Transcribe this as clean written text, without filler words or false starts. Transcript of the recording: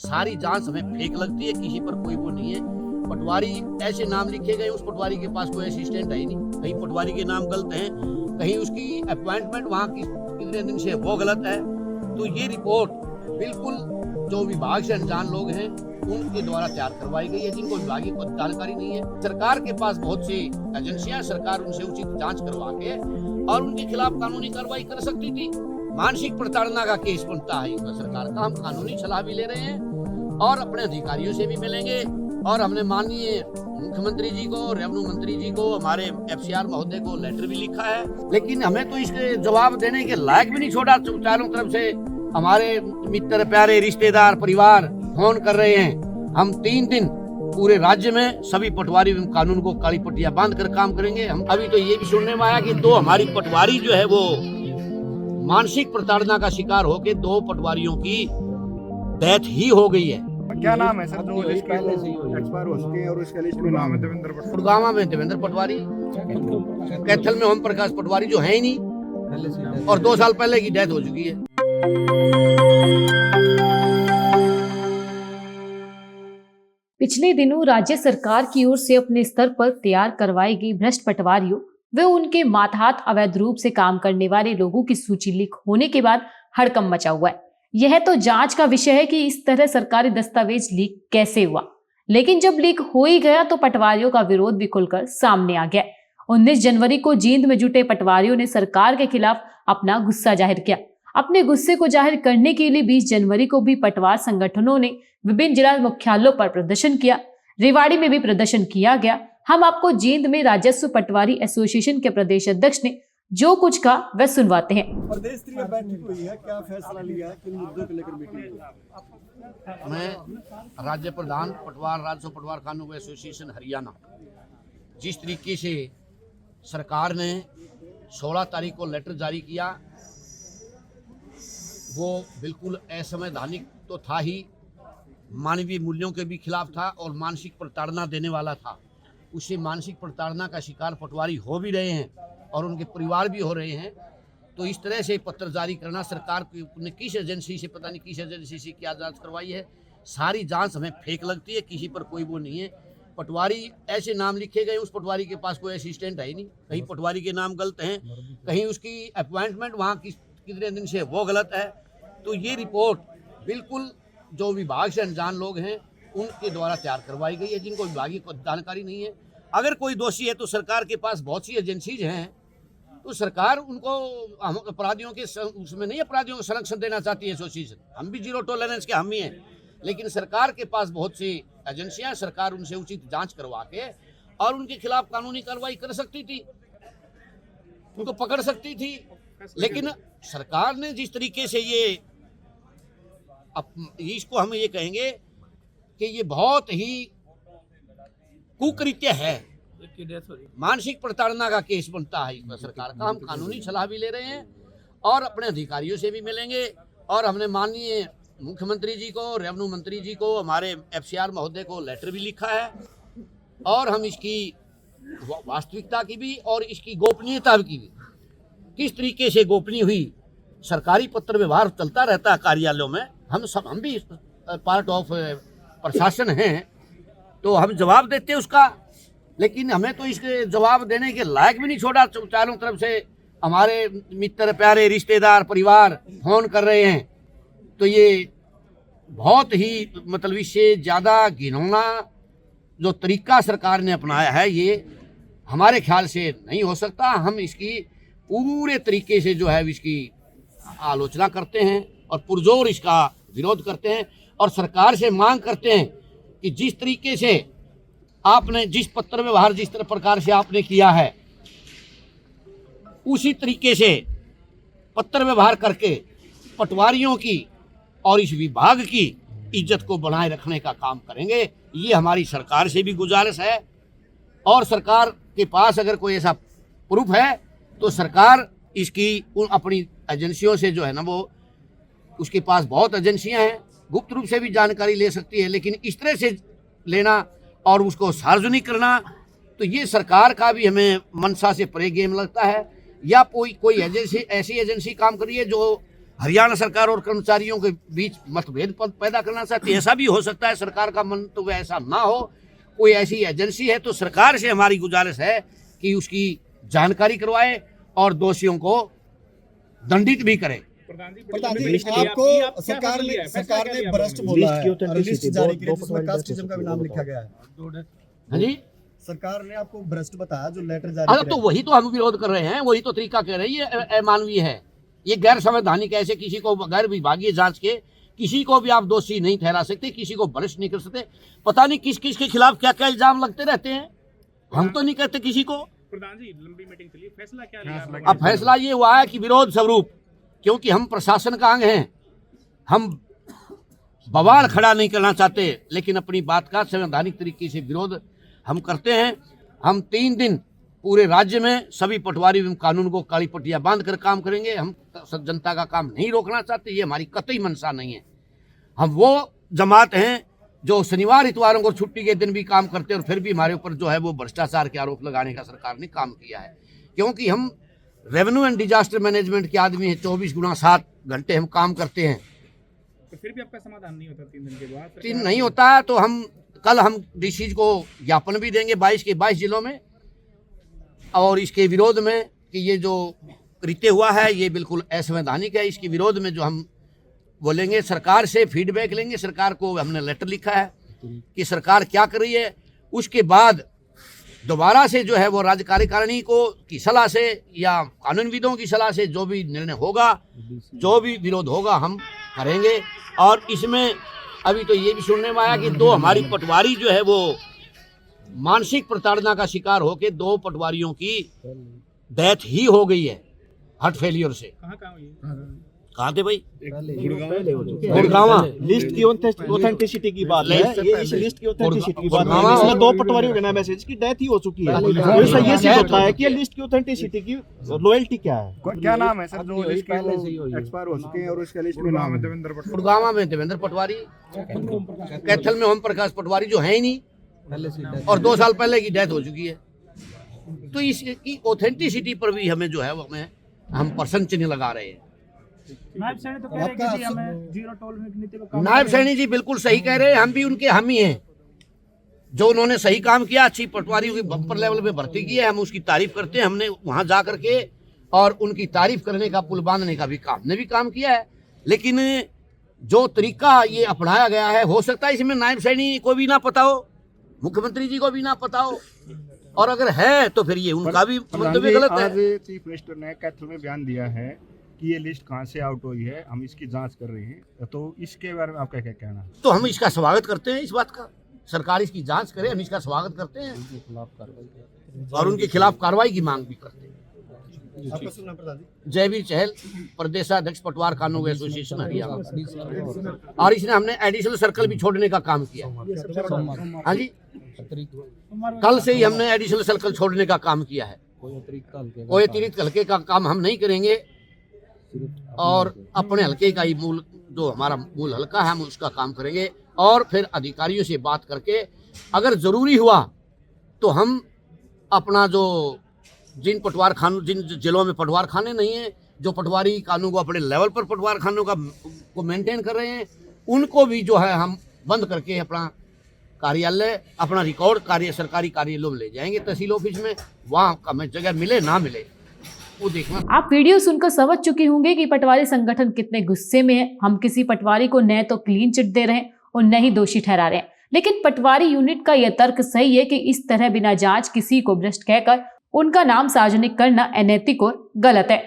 सारी जांच हमें फेक लगती है, किसी पर कोई वो नहीं है। पटवारी ऐसे नाम लिखे गए, उस पटवारी के पास कोई असिस्टेंट है ही नहीं, कहीं पटवारी के नाम गलत हैं, कहीं उसकी अपॉइंटमेंट वहाँ की कितने दिन से वो गलत है। तो ये रिपोर्ट बिल्कुल जो विभाग से अनजान लोग हैं उनके द्वारा तैयार करवाई गई है, जिनको विभाग की कोई जानकारी नहीं है। सरकार के पास बहुत सी एजेंसियां, सरकार उनसे उचित जांच करवा के और उनके खिलाफ कानूनी कार्रवाई कर सकती थी। मानसिक प्रताड़ना का केस बनता है इसमें सरकार का। हम कानूनी सलाह भी ले रहे हैं और अपने अधिकारियों से भी मिलेंगे, और हमने माननीय मुख्यमंत्री जी को, रेवेन्यू मंत्री जी को, हमारे एफसीआर महोदय को लेटर भी लिखा है, लेकिन हमें तो इसके जवाब देने के लायक भी नहीं छोड़ा। चारों तरफ से हमारे मित्र, प्यारे, रिश्तेदार, परिवार फोन कर रहे हैं। हम 3 दिन पूरे राज्य में सभी पटवारी कानून को काली पट्टियां बांध कर काम करेंगे। हम अभी तो ये भी सुनने में आया कि 2 हमारी पटवारी जो है वो मानसिक प्रताड़ना का शिकार होकर 2 पटवारियों की डेथ ही हो गई है। क्या नाम है सर जो एक्सपायर हो चुके हैं और इसका लिस्ट में नाम है? गुड़गांव में देवेंद्र पटवारी, कैथल में ओम प्रकाश पटवारी जो है ही नहीं, और 2 साल पहले की डेथ हो चुकी है। पिछले दिनों राज्य सरकार की ओर से अपने स्तर पर तैयार करवाई गई भ्रष्ट पटवारियों व उनके मातहत अवैध रूप से काम करने वाले लोगों की सूची लीक होने के बाद हड़कंप मचा हुआ है। यह तो जांच का विषय है कि इस तरह सरकारी दस्तावेज लीक कैसे हुआ, लेकिन जब लीक हो ही गया तो पटवारियों का विरोध भी खुलकर सामने आ गया। 19 जनवरी को जींद में जुटे पटवारियों ने सरकार के खिलाफ अपना गुस्सा जाहिर किया। अपने गुस्से को जाहिर करने के लिए 20 जनवरी को भी पटवार संगठनों ने विभिन्न जिला मुख्यालयों पर प्रदर्शन किया। रेवाड़ी में भी प्रदर्शन किया गया। हम आपको जींद में राजस्व पटवारी एसोसिएशन के प्रदेश अध्यक्ष ने जो कुछ कहा वह सुनवाते हैं। प्रदेश स्तरीय बैठक हुई है, क्या फैसला लिया, किन मुद्दों को लेकर मीटिंग हुई? मैं राज्य प्रधान पटवार राजस्व पटवार कानून एसोसिएशन हरियाणा, जिस तरीके से सरकार ने 16 तारीख को लेटर जारी किया वो बिल्कुल असंवैधानिक तो था ही, मानवीय मूल्यों के भी खिलाफ था और मानसिक प्रताड़ना देने वाला था। उससे मानसिक प्रताड़ना का शिकार पटवारी हो भी रहे हैं और उनके परिवार भी हो रहे हैं। तो इस तरह से पत्र जारी करना, सरकार ने किस एजेंसी से, पता नहीं किस एजेंसी से क्या जांच करवाई है, सारी जांच हमें फेक लगती है, किसी पर कोई वो नहीं है। पटवारी ऐसे नाम लिखे गए, उस पटवारी के पास कोई असिस्टेंट है ही नहीं, कहीं पटवारी के नाम गलत हैं, कहीं उसकी अपॉइंटमेंट वहाँ की कितने दिन से वो गलत है। तो ये रिपोर्ट बिल्कुल जो विभाग से अनजान लोग हैं उनके द्वारा तैयार करवाई गई है, जिनको विभाग की जानकारी नहीं है। अगर कोई दोषी है तो सरकार के पास बहुत सी एजेंसीज हैं, तो सरकार उनको, हम अपराधियों के उसमें नहीं, अपराधियों को संरक्षण देना चाहती है एसोसिएशन, हम भी जीरो टॉलरेंस के हम ही हैं, लेकिन सरकार के पास बहुत सी एजेंसियां, सरकार उनसे उचित जांच करवा के और उनके खिलाफ कानूनी कार्रवाई कर सकती थी, उनको पकड़ सकती थी। लेकिन सरकार ने जिस तरीके से ये इसको हम ये कहेंगे कि ये बहुत ही कुकृत्य है, मानसिक प्रताड़ना का केस बनता है इसमें सरकार का। हम कानूनी सलाह भी ले रहे हैं और अपने अधिकारियों से भी मिलेंगे, और हमने माननीय मुख्यमंत्री जी को, रेवेन्यू मंत्री जी को, हमारे एफसीआर महोदय को लेटर भी लिखा है, और हम इसकी वास्तविकता की भी और इसकी गोपनीयता की भी, किस तरीके से गोपनीय हुई, सरकारी पत्र व्यवहार चलता रहता है कार्यालयों में, हम भी पार्ट ऑफ प्रशासन हैं, तो हम जवाब देते हैं उसका, लेकिन हमें तो इसके जवाब देने के लायक भी नहीं छोड़ा। चारों तरफ से हमारे मित्र, प्यारे, रिश्तेदार, परिवार फोन कर रहे हैं। तो ये बहुत ही मतलब इससे ज़्यादा घिनौना जो तरीका सरकार ने अपनाया है, ये हमारे ख्याल से नहीं हो सकता। हम इसकी पूरे तरीके से जो है इसकी आलोचना करते हैं और पुरजोर इसका विरोध करते हैं, और सरकार से मांग करते हैं कि जिस तरीके से आपने जिस पत्र व्यवहार जिस तरह प्रकार से आपने किया है, उसी तरीके से पत्र व्यवहार करके पटवारियों की और इस विभाग की इज्जत को बनाए रखने का काम करेंगे। ये हमारी सरकार से भी गुजारिश है, और सरकार के पास अगर कोई ऐसा प्रूफ है तो सरकार इसकी उन अपनी एजेंसियों से जो है ना, वो उसके पास बहुत एजेंसियां हैं, गुप्त रूप से भी जानकारी ले सकती है, लेकिन इस तरह से लेना और उसको सार्वजनिक करना, तो ये सरकार का भी हमें मनसा से परे गेम लगता है। या कोई एजेंसी, ऐसी एजेंसी काम कर रही है जो हरियाणा सरकार और कर्मचारियों के बीच मतभेद पैदा करना चाहती है। ऐसा भी हो सकता है, सरकार का मंतव्य ऐसा ना हो। कोई ऐसी एजेंसी है तो सरकार से हमारी गुजारिश है कि उसकी जानकारी करवाए और दोषियों को दंडित भी करे। प्रधान जी, आपको सरकार ने भ्रष्ट बोला है और लिस्ट जारी की है जिसमें कास्टिज्म का भी नाम लिखा गया है। हाँ जी, सरकार ने आपको भ्रष्ट बताया जो लेटर जारी किया। तो वही तो हम विरोध कर रहे हैं, वही तो तरीका कह रहे हैं। ये अमानवीय है, ये गैर संवैधानिक। ऐसे किसी को गैर विभागीय जांच के किसी को भी आप दोषी नहीं ठहरा सकते, किसी को भ्रष्ट नहीं कर सकते। पता नहीं किस किस के खिलाफ क्या क्या इल्जाम लगते रहते हैं, हम तो नहीं कहते किसी को। प्रधान जी, लंबी मीटिंग चली, फैसला क्या लिया? अब फैसला ये हुआ है कि विरोध स्वरूप, क्योंकि हम प्रशासन का अंग हैं, हम बवाल खड़ा नहीं करना चाहते, लेकिन अपनी बात का संवैधानिक तरीके से विरोध हम करते हैं। हम 3 दिन पूरे राज्य में सभी पटवारी एवं कानून को काली पट्टियां बांध कर काम करेंगे। हम जनता का काम नहीं रोकना चाहते, ये हमारी कतई मंशा नहीं है। हम वो जमात हैं जो शनिवार इतवारों को छुट्टी के दिन भी काम करते हैं और फिर भी हमारे ऊपर जो है वो भ्रष्टाचार के आरोप लगाने का सरकार ने काम किया है। क्योंकि हम रेवेन्यू एंड डिजास्टर मैनेजमेंट के आदमी हैं, 24x7 घंटे हम काम करते हैं। तो फिर भी आपका समाधान नहीं होता 3 दिन के बाद? 3 नहीं होता है तो कल हम डीसी को ज्ञापन भी देंगे 22 के 22 जिलों में, और इसके विरोध में कि ये जो कृत्य हुआ है ये बिल्कुल असंवैधानिक है। इसके विरोध में जो हम बोलेंगे, सरकार से फीडबैक लेंगे। सरकार को हमने लेटर लिखा है कि सरकार क्या कर रही है। उसके बाद दोबारा से जो है वो राज्य कार्यकारिणी को की सलाह से या कानूनविदों की सलाह से जो भी निर्णय होगा, जो भी विरोध होगा हम करेंगे। और इसमें अभी तो ये भी सुनने में आया कि 2 हमारी पटवारी जो है वो मानसिक प्रताड़ना का शिकार होकर 2 पटवारियों की डेथ ही हो गई है हार्ट फेलियर से। कहाँ हुई? कहाँ थे भाई? गुड़गांव। लिस्ट की ऑथेंटिसिटी की बात है, ये इस लिस्ट की ऑथेंटिसिटी की बात है। इसमें 2 पटवारियों के नाम मैसेज की डेथ ही हो चुकी है। तो इससे ये सिद्ध होता है कि ये लिस्ट की ऑथेंटिसिटी की लॉयल्टी क्या है। क्या नाम है सर जो लिस्ट के एक्सपायर हो चुके हैं और उसका लिस्ट में नाम है? गुड़गांव में देवेंद्र पटवारी, कैथल में ओम प्रकाश पटवारी जो है ही नहीं, और 2 साल पहले की डेथ हो चुकी है। तो इसकी ऑथेंटिसिटी पर भी हमें जो है वो हम प्रश्न चिन्ह लगा रहे हैं। नायब सैनी तो कह रहे हैं कि हमें जीरो टॉलरेंस नीति को नायब सैनी जी बिल्कुल सही कह रहे हैं, हम भी उनके हम ही हैं। जो उन्होंने सही काम किया, अच्छी पटवारियों की बम्पर लेवल पे भर्ती की है, हम उसकी तारीफ करते हैं। हमने वहां जा करके और उनकी तारीफ करने का, पुल बांधने का भी काम किया है। लेकिन जो तरीका ये अपनाया गया है, हो सकता है इसमें नायब सैनी को भी ना पता हो, मुख्यमंत्री जी को भी ना पता हो, और अगर है तो फिर ये उनका भी मंतव्य गलत है। आज चीफ मिनिस्टर ने कैथल में बयान दिया है कि ये लिस्ट कहां से आउट हुई है, हम इसकी जांच कर रहे हैं। तो इसके बारे में आपका क्या कहना है? तो हम इसका स्वागत करते हैं, इस बात का सरकार इसकी जांच करे, हम इसका स्वागत करते हैं और उनके खिलाफ कार्रवाई की मांग भी करते हैं। आपका सुनना प्रधान जी। जयवीर चहल, प्रदेशाध्यक्ष पटवार कानून एसोसिएशन हरियाणा, और इसने हमने एडिशनल सर्कल भी छोड़ने का काम किया। हाँ जी, कल से ही हमने एडिशनल सर्कल छोड़ने का काम किया है। कोई अतिरिक्त हल्के का काम हम नहीं करेंगे और अपने हल्के का ही मूल, जो हमारा मूल हल्का है, हम उसका काम करेंगे। और फिर अधिकारियों से बात करके अगर ज़रूरी हुआ तो हम अपना जो जिन जिलों में पटवार खाने नहीं है, जो पटवारी कानून को अपने लेवल पर पटवार खानों को मेंटेन कर रहे हैं, उनको भी जो है हम बंद करके अपना कार्यालय, अपना रिकॉर्ड सरकारी कार्यालयों में ले जाएंगे, तहसील ऑफिस में। वहाँ हमें जगह मिले ना मिले वो देखना। आप वीडियो सुनकर समझ चुके होंगे कि पटवारी संगठन कितने गुस्से में है। हम किसी पटवारी को न तो क्लीन चिट दे रहे हैं और न ही दोषी ठहरा रहे हैं, लेकिन पटवारी यूनिट का यह तर्क सही है कि इस तरह बिना जांच किसी को भ्रष्ट कहकर उनका नाम सार्वजनिक करना अनैतिक और गलत है।